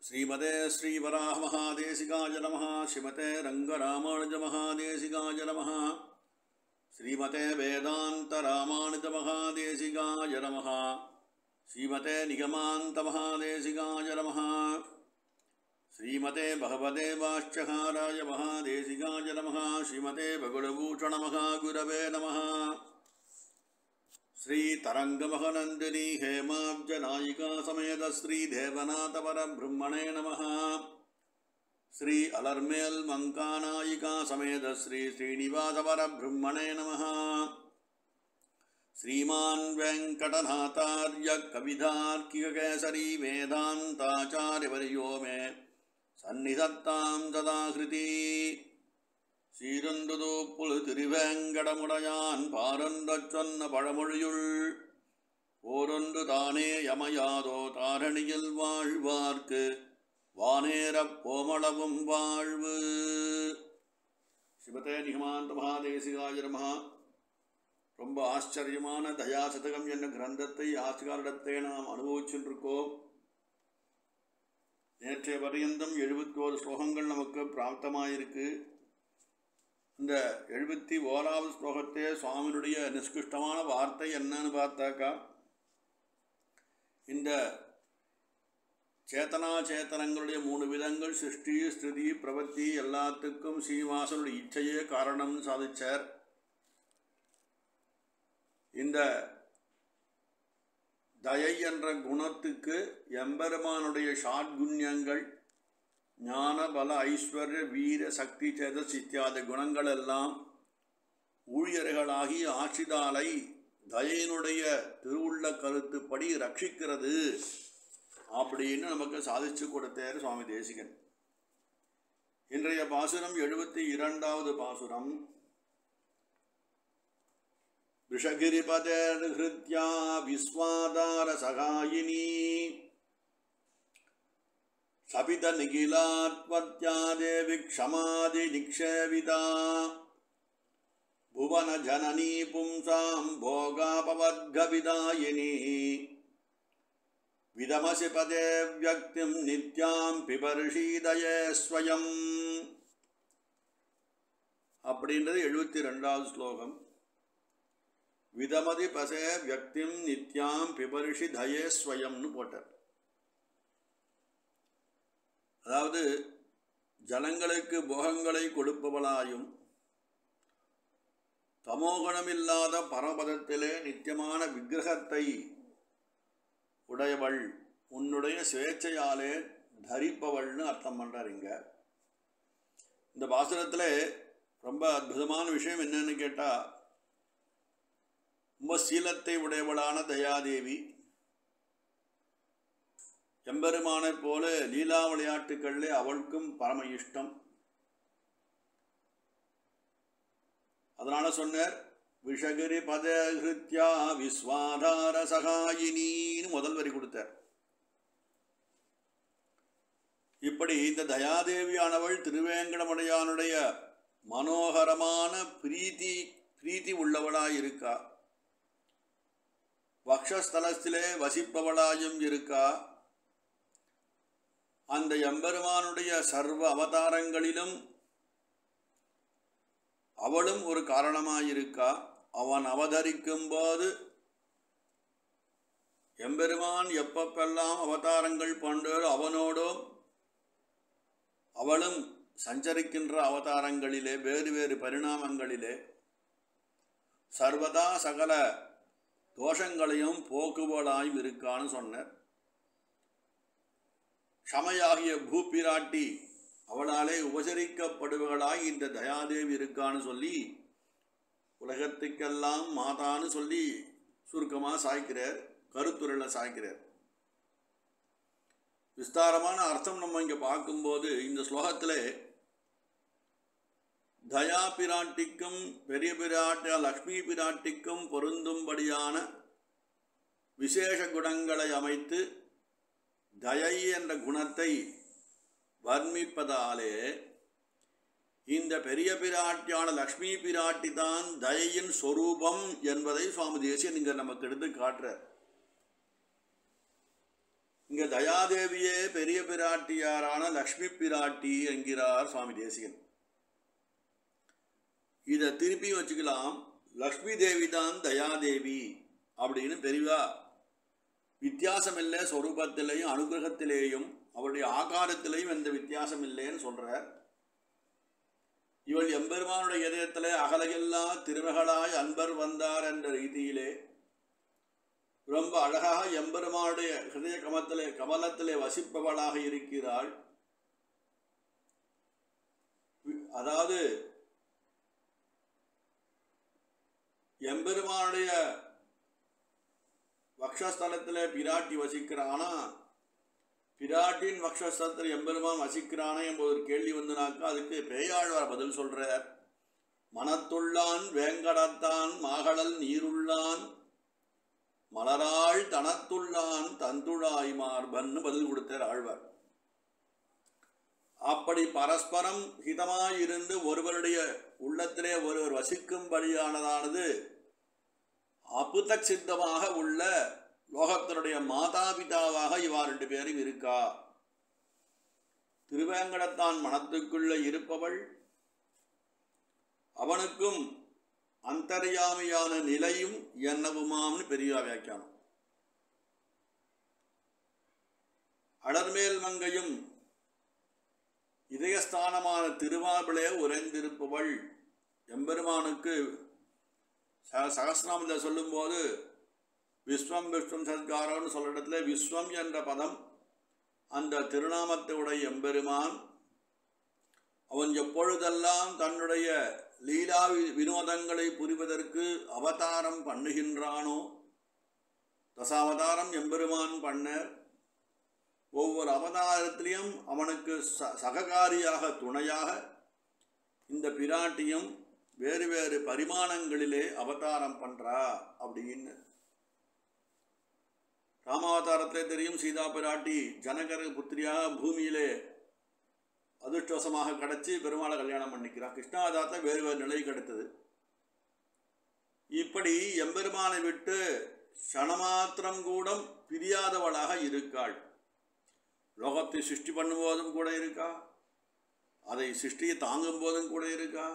श्रीमते श्रीवराहमहादेशिकाय नमः। श्रीमते रङ्गरामानुजमहादेशिकाय नमः। श्रीमते वेदान्तरामानुजमहादेशिकाय नमः। श्रीमते निगमान्तमहादेशिकाय नमः। श्रीमते भगवते वाश्चकाराय महादेशिकाय नमः। श्रीमते भगुलभूषणमहागुरवे नमः। श्री तरंगमहनंदिनी हेमाब्जनायिका समेत श्री देवनाथ परब्रह्मणे नमः। श्री अलर्मेल मंकानायिका समेत श्री श्रीनिवास परब्रह्मणे नमः। श्रीमान वेंकटनाथार्य कवितार्किककेसरी वेदांताचार्यवर्यो मे सन्निधत्तां सदाकृति। சீரந்ததோ புலு திருவேங்கடமுடையான் பாரந்தச் சொன்ன பழமொழியுள் ஓரொன்று தானே யமையாதோ தாரணியில் வாழ்வார்க்கு வானேரப் போமளவும் வாழ்வு. சிவதே நிகமாந்த மகாதேசிகாய நமஹ. ரொம்ப ஆச்சரியமான தயாசதகம் என்ற கிரந்தத்தை ஆசிகாரிடத்தை நாம் அனுபவிச்சுருக்கோம். நேற்றைய பர்யந்தம் 71 ஸ்லோகங்கள் நமக்கு பிராப்தமாயிருக்கு. இந்த 71வது ஸ்லோகத்தே சுவாமியுடைய நிஷ்கிருஷ்டமான வார்த்தை என்னன்னு பார்த்தாக்கா, இந்த சேத்தனாச்சேத்தனங்களுடைய 3 விதங்கள் சிருஷ்டி ஸ்திதி பிரவத்தி எல்லாத்துக்கும் ஸ்ரீனிவாசனுடைய இச்சையே காரணம்னு சாதிச்சார். இந்த தயை என்ற குணத்துக்கு எம்பெருமானுடைய ஷாட்குண்யங்கள் ஞான பல ஐஸ்வர்ய வீர சக்தி சேதஸ் இத்தியாதி குணங்கள் எல்லாம் ஊழியர்களாகி ஆட்சிதாலை தயையினுடைய திருவுள்ள கருத்துப்படி ரட்சிக்கிறது அப்படின்னு நமக்கு சாதிச்சு கொடுத்தார் சுவாமி தேசிகன். இன்றைய பாசுரம் 72வது பாசுரம். விஷகிரிபதேர் ஹிருத்யா விஸ்வாதார சகாயினி சபித நிகிலாத்வத்யாதேவி க்ஷமாதி நிக்ஷேவிதா புவன ஜனனி பும்சாம் போகாபவத்கவிதாயினி விதமசி பதே வியக்திம் நித்யாம் பிபர்ஷீதயே ஸ்வயம். அப்படின்றது 72வது ஸ்லோகம். விதமதி பசே வியக்திம் நித்யாம் பிபர்ஷி தயே ஸ்வயம்னு போட்டார். அதாவது ஜனங்களுக்கு போகங்களை கொடுப்பவளாயும் தமோகுணமில்லாத பரமபதத்திலே நித்தியமான விக்கிரகத்தை உடையவள், உன்னுடைய சுவேச்சையாலே தரிப்பவள்னு அர்த்தம் பண்ணுறார். இங்க இந்த பாசுரத்தில் ரொம்ப அற்புதமான விஷயம் என்னன்னு கேட்டால், ரொம்ப சீலத்தை உடையவளான தயாதேவி எம்பெருமானை போல லீலா விளையாட்டுக்களில் அவளுக்கும் பரம இஷ்டம். அதனால சொன்னார், விஷகிரி பதஹிருத்யா விஸ்வாதார சகாயினின்னு முதல் வரி கொடுத்தார். இப்படி இந்த தயாதேவியானவள் திருவேங்கடமுடையானுடைய மனோகரமான பிரீத்தி உள்ளவளாயிருக்கா, வக்ஷஸ்தலத்திலே வசிப்பவளாயும் இருக்கா. அந்த எம்பெருமானுடைய சர்வ அவதாரங்களிலும் அவளும் ஒரு காரணமாயிருக்கா. அவன் அவதரிக்கும் போது எம்பெருமான் எப்பப்பெல்லாம் அவதாரங்கள் பண்ணாரோ அவனோடும் அவளும் சஞ்சரிக்கின்ற அவதாரங்களிலே வேறு வேறு பரிணாமங்களிலே சர்வதா சகல தோஷங்களையும் போக்குவளாயும் இருக்கான்னு சொன்னார். ஷமையாகிய பூப்பிராட்டி அவளாலே உபசரிக்கப்படுவர்களாய் இந்த தயாதேவி இருக்கான்னு சொல்லி உலகத்துக்கெல்லாம் மாதான்னு சொல்லி சுருக்கமாக சாய்க்கிறார், கருத்துரையில் சாய்க்கிறார். விஸ்தாரமான அர்த்தம் நம்ம இங்கே பார்க்கும்போது இந்த ஸ்லோகத்தில் தயா பிராட்டிக்கும் பெரிய பிராட்டி லக்ஷ்மி பிராட்டிக்கும் பொருந்தும்படியான விசேஷ குணங்களை அமைத்து தயை என்ற குணத்தை வர்ணிப்பதாலே இந்த பெரிய பிராட்டியான லக்ஷ்மி பிராட்டி தான் தயையின் சொரூபம் என்பதை சுவாமி தேசிகன் இங்கே நமக்கு எடுத்து காட்டுறார். இங்கே தயாதேவியே பெரிய பிராட்டியாரான லக்ஷ்மி பிராட்டி என்கிறார் சுவாமி தேசிகன். இதை திருப்பி வச்சுக்கலாம், லக்ஷ்மி தேவி தான் தயாதேவி அப்படின்னு பெரியவா வித்தியாசம் இல்லை, ஸ்வரூபத்திலேயும் அனுகிரகத்திலேயும் அவருடைய ஆகாரத்திலேயும் எந்த வித்தியாசம் இல்லைன்னு சொல்கிறார். இவள் எம்பெருமானுடைய இதயத்திலே அகலகில்லா திருமகளாய் அன்பர் வந்தார் என்ற ரீதியிலே ரொம்ப அழகாக எம்பெருமானுடைய ஹிருதய கமலத்திலே வசிப்பவளாக இருக்கிறாள். அதாவது எம்பெருமானுடைய வக்ஷஸ்தலத்தில் பிராட்டி வசிக்கிறானா, பிராட்டின் வக்ஷஸ்தலத்தில் எம்பெருமான் வசிக்கிறானே என்பது ஒரு கேள்வி வந்துனாக்கா அதுக்கு பேயாழ்வார் பதில் சொல்றார். மனத்துள்ளான் வேங்கடத்தான் மாகடல் நீருள்ளான் மலராள் தனத்துள்ளான் தந்துழாய் மார்பன்னு பதில் கொடுத்தார் ஆழ்வார். அப்படி பரஸ்பரம் ஹிதமாயிருந்து ஒருவருடைய உள்ளத்திலே ஒருவர் வசிக்கும்படியானதானது அபுதக் சித்தமாக உள்ள லோகத்தினுடைய மாதாபிதாவாக இவா ரெண்டு பேரும் இருக்கா. திருவேங்கடத்தான் மனத்துக்குள்ள இருப்பவள் அவனுக்கும் அந்தர்யாமியான நிலையும் என்னவுமாம்னு பெரிய வியாக்கியானம். அடர்மேல் மங்கையும் இதயஸ்தானமான திருமார்பிலே உறைந்திருப்பவள் எம்பெருமானுக்கு சகஸ்ரநாமத்தில் சொல்லும்போது விஸ்வம் விஷ்ணு சத்காரம்னு சொல்கிற இடத்துல விஸ்வம் என்ற பதம் அந்த திருநாமத்துடைய எம்பெருமான் அவன் எப்பொழுதெல்லாம் தன்னுடைய லீலா வினோதங்களை புரிவதற்கு அவதாரம் பண்ணுகின்றானோ, தசாவதாரம் எம்பெருமான் பண்ணர், ஒவ்வொரு அவதாரத்திலையும் அவனுக்கு சககாரியாக துணையாக இந்த பிராட்டியும் வேறு வேறு பரிமாணங்களிலே அவதாரம் பண்ணுறா அப்படின்னு. ராமாவதாரத்திலே தெரியும், சீதா பிராட்டி ஜனகர் புத்திரியாக பூமியிலே அதிர்ஷ்டவசமாக கிடச்சி பெருமாளை கல்யாணம் பண்ணிக்கிறார். கிருஷ்ணாவதாரத்தை வேறு வேறு நிலை கிடைத்தது. இப்படி எம்பெருமானை விட்டு க்ஷணமாத்திரம் கூட பிரியாதவளாக இருக்காள். லோகத்தை சிருஷ்டி பண்ணும்போதும் கூட இருக்கா, அதை சிருஷ்டியை தாங்கும் போதும் கூட இருக்கா,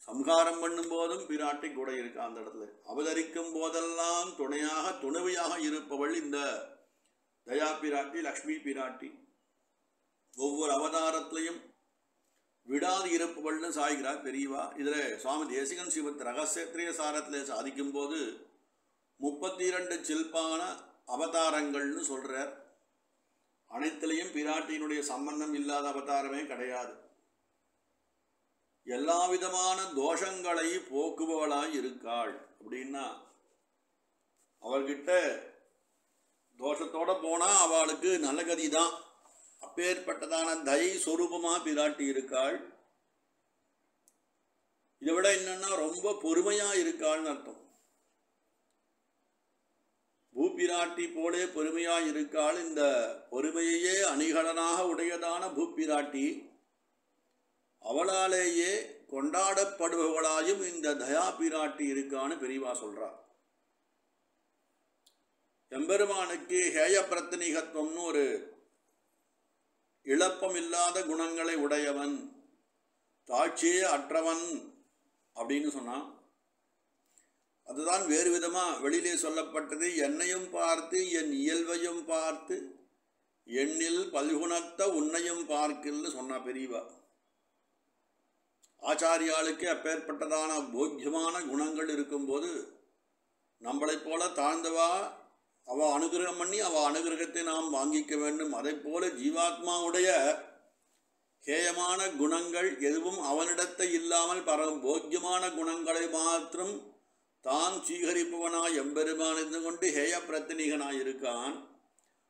சம்ஹாரம் பண்ணும் போதும் பிராட்டி கூட இருக்கா. அந்த இடத்துல அவதரிக்கும் போதெல்லாம் துணைவியாக இருப்பவள் இந்த தயா பிராட்டி, லக்ஷ்மி பிராட்டி. ஒவ்வொரு அவதாரத்திலையும் விடாது இருப்பவள்னு சாய்கிறார் பெரியவா. இதில் சுவாமி தேசிகன் ஸ்ரீமத் ரகசியத்திரிய சாரத்தில் சாதிக்கும் போது 32 சில்பான அவதாரங்கள்னு சொல்கிறார். அனைத்திலையும் பிராட்டியினுடைய சம்பந்தம் இல்லாத அவதாரமே கிடையாது. எல்லா விதமான தோஷங்களை போக்குபவளாய் இருக்காள். அப்படின்னா அவள்கிட்ட தோஷத்தோடு போனால் அவளுக்கு நல்ல கதி தான். அப்பேற்பட்டதான தயை சொரூபமாக பிராட்டி இருக்காள். இதை விட என்னன்னா ரொம்ப பொறுமையாக இருக்காள்னு அர்த்தம். பூப்பிராட்டி போலே பொறுமையாக இருக்காள். இந்த பொறுமையையே அணிகலனாக உடையதான பூப்பிராட்டி அவளாலேயே கொண்டாடப்படுபவளாயும் இந்த தயா பிராட்டி இருக்கான்னு பெரியவா சொல்றார். எம்பெருமானுக்கு ஹேய பிரத்தினிகத்துவம்னு ஒரு இழப்பம் இல்லாத குணங்களை உடையவன், தாட்சியே அற்றவன் அப்படின்னு சொன்னான். அதுதான் வேறு விதமாக வெளியிலே சொல்லப்பட்டது. என்னையும் பார்த்து என் இயல்பையும் பார்த்து எண்ணில் பல்குணத்த உன்னையும் பார்க்கல்னு சொன்னா பெரியவா. ஆச்சாரியாளுக்கு அப்பேற்பட்டதான போக்கியமான குணங்கள் இருக்கும்போது நம்மளைப் போல தாழ்ந்தவா அவள் அனுகிரகம் பண்ணி அவள் அனுகிரகத்தை நாம் வாங்கிக்க வேண்டும். அதை போல ஜீவாத்மாவுடைய ஹேயமான குணங்கள் எதுவும் அவனிடத்தை இல்லாமல் பரவும் போக்கியமான குணங்களை மாத்திரம் தான் சீகரிப்பவனாய் எம்பெருமான் இருந்து கொண்டு ஹேய பிரத்தினிகனாய் இருக்கான்.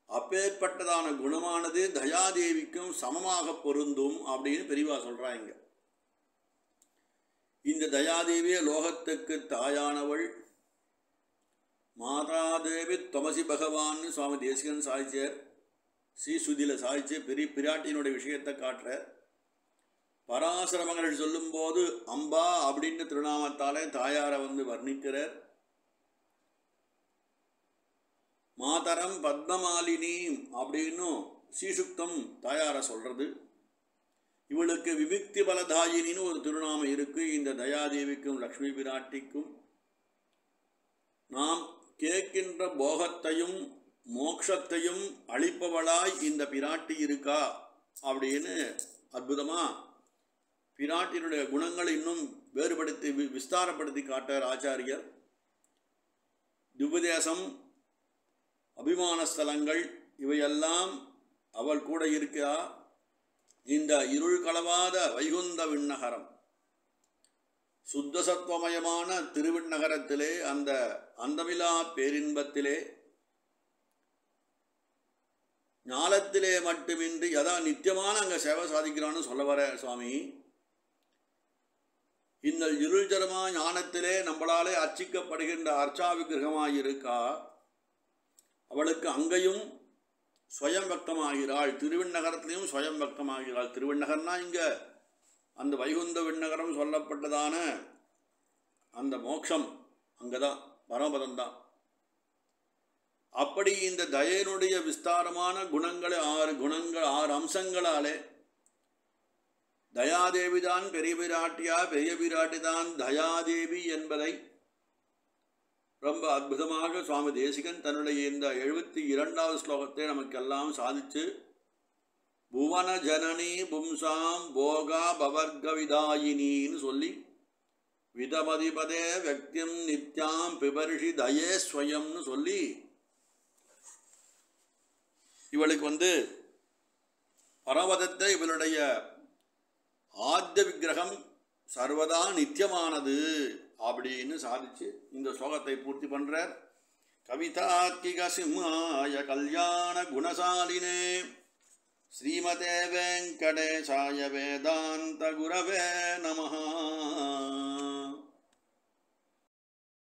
அப்பேற்பட்டதான குணமானது தயாதேவிக்கும் சமமாக பொருந்தும் அப்படின்னு பெரியவா சொல்கிறாங்க. இந்த தயாதேவியே லோகத்துக்கு தாயானவள். மாதாதேவி தமசி பகவான்னு சுவாமி தேசிகன் சாய்ச்சார். ஸ்ரீசுதியில் சாய்ச்சி பெரிய பிராட்டியினுடைய விஷயத்தை காட்டுற. பராசர மகர்கள் சொல்லும்போது அம்பா அப்படின்னு திருநாமத்தாலே தாயாரை வர்ணிக்கிறார். மாதரம் பத்மமாலினீம் அப்படின்னும் ஸ்ரீசுக்தம் தாயார சொல்கிறது. இவளுக்கு விமுக்தி பலதாயினின்னு ஒரு திருநாமம் இருக்கு. இந்த தயாதேவிக்கும் லக்ஷ்மி பிராட்டிக்கும் நாம் கேட்கின்ற போகத்தையும் மோட்சத்தையும் அளிப்பவளாய் இந்த பிராட்டி இருக்கா அப்படின்னு அற்புதமாக பிராட்டியினுடைய குணங்களை இன்னும் வேறுபடுத்தி விஸ்தாரப்படுத்தி காட்டார் ஆச்சாரியர். திவ்யதேசம், அபிமான ஸ்தலங்கள் இவையெல்லாம் அவள் கூட இருக்கா. இந்த இருள் கலவாத வைகுந்த விண்ணகரம், சுத்த சத்வமயமான திருவிண்ணகரத்திலே, அந்த அந்தமிலா பேரின்பத்திலே, ஞானத்திலே மட்டுமின்றி அதான் நித்தியமான அங்கே சேவை சாதிக்கிறான்னு சொல்ல வர சுவாமி. இந்த இருள் ஜரமா ஞானத்திலே நம்மளாலே அர்ச்சிக்கப்படுகின்ற அர்ச்சா விக்கிரகமாயிருக்கா. அவளுக்கு அங்கேயும் ஸ்வயம் பக்தமாகிறாள், திருவிண்ணகரத்திலையும் ஸ்வயம் பக்தமாகிறாள். திருவிண்ணகர்னா இங்கே அந்த வைகுந்த விண்ணகரம் சொல்லப்பட்டதான அந்த மோட்சம் அங்கே தான், பரமபதம்தான். அப்படி இந்த தயனுடைய விஸ்தாரமான குணங்களை, 6 அம்சங்களாலே தயாதேவிதான் பெரிய பிராட்டியா, பெரிய பிராட்டி தான் தயாதேவி என்பதை ரொம்ப அற்புதமாக சுவாமி தேசிகன் தன்னுடைய இந்த 72வது ஸ்லோகத்தை நமக்கெல்லாம் சாதிச்சு, புவன ஜனனி பும்சாம் போகா பவர்க விதாயினின்னு சொல்லி, விதமதிபதே வக்தியம் நித்யாம் பிபர்ஷி தயே ஸ்வயம்னு சொல்லி இவளுக்கு பரவதத்தை இவளுடைய ஆத்ய விக்கிரகம் சர்வதா நித்தியமானது அப்படின்னு சாதிச்சு இந்த ஸ்லோகத்தை பூர்த்தி பண்றார். கவிதார்க்கிக சிம்ஹாய கல்யாண குணசாலினே ஸ்ரீமதே வெங்கடேசாய வேதாந்த குரவே நமஹ.